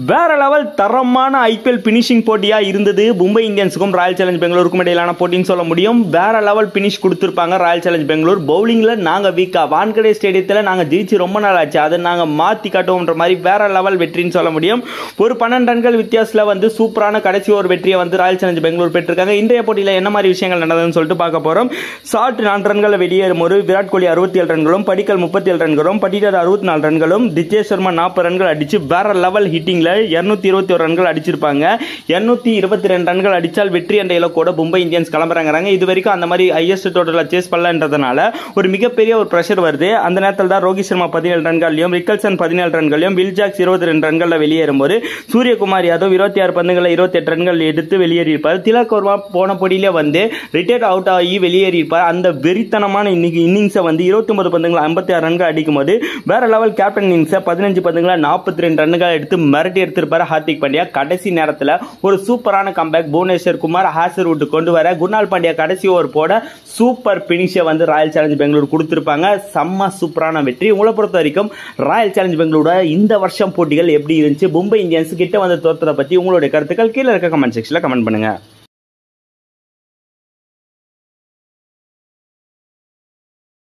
வேற லெவல் தரமான IPL finishing போட்டியா இருந்தது மும்பை இந்தியன்ஸுக்கும் ராயல் சேலஞ்ச் பெங்களூருக்கும் இடையிலான போட்டின்னு சொல்ல முடியும். வேற லெவல் பினிஷ் கொடுத்திருப்பாங்க ராயல் சேலஞ்ச் பெங்களூர். பவுலிங்ல நாங்க வீக்கா, வான்கடே ஸ்டேடியத்தில் நாங்க ஜெயிச்சு ரொம்ப நாள் ஆச்சு, அதை நாங்க மாத்தி காட்டுவோம்ன்ற மாதிரி வேற லெவல் வெற்றின்னு சொல்ல முடியும். ஒரு 12 ரன்கள் வித்தியாசத்தில் சூப்பரான கடைசி ஒரு வெற்றியை ராயல் சேலஞ்ச் பெங்களூர் பெற்றிருக்காங்க. இன்றைய போட்டியில் என்ன மாதிரி விஷயங்கள் நடந்ததுன்னு சொல்லிட்டு பார்க்க போறோம். ஷார்ட் 4 ரன்களை வெளியேறும் ஒரு விராட் கோலி 67 ரன்களும், படிக்கல் 37 ரன்களும், பட்டிதார் 64 ரன்களும், டிஜேஷ் சர்மா 40 ரன்கள் அடிச்சு வேற லெவல் ஹிட்டிங் 221 ரன்கள் அடிச்சிருப்பாங்க. 222 ரன்கள் அடிச்சால் வெற்றி என்ற இலக்கோட மும்பை இந்தியன்ஸ் கிளம்புறாங்க. இது வரைக்கும் அந்த மாதிரி ஹையஸ்ட் டோட்டலா சேஸ் பண்ணலன்றதுனால ஒரு மிகப்பெரிய ஒரு பிரஷர் வருது. அந்த நேரத்தில் தான் ரோஹித் சர்மா 17 ரன்களையும், ரிக்கல்சன் 17 ரன்களையும், வில் ஜாக்ஸ் 22 ரன்கள் வெளியேறும்போது சூரியகுமார் யாதவ் 26 பந்துகளை 28 ரன்கள் எடுத்து வெளியேறியிருப்பார். திலக் வர்மா போன போட்டியிலே ரிட்டையர்ட் அவுட் ஆகி வெளியேறியிருப்பார். அந்த வெறித்தனமான இன்னிங்ஸை 29 பந்துகளை 56 ரன்கள் அடிக்கும் போது வேற லெவல் கேப்டன் இன்னிங்ஸை 15 பந்துகளை 42 ரன்கள் எடுத்து மிரட்டி எடுத்திருப்பாரு ஹார்திக் பாண்டியா. கடைசி நேரத்தில் ஒரு சூப்பரான கம்பேக் புவனேஸ்வர் குமார் ஹாசர்வுட் கொண்டு வர குர்னால் பாண்டியா கடைசி ஓவர் போட சூப்பர் பினிஷை ராயல் சேலஞ்ச் பெங்களூர் கொடுத்திருப்பாங்க. செம்ம சூப்பரான வெற்றி. உங்களை பொறுத்த வரைக்கும் ராயல் சேலஞ்ச் பெங்களூரோட இந்த வருஷம் போட்டிகள் எப்படி இருந்துச்சு, மும்பை இந்தியன்ஸ் கிட்ட தோற்றதை பத்தி உங்களுடைய கருத்துக்கள் கீழே இருக்க கமெண்ட் செக்ஷன்ல கமெண்ட் பண்ணுங்க.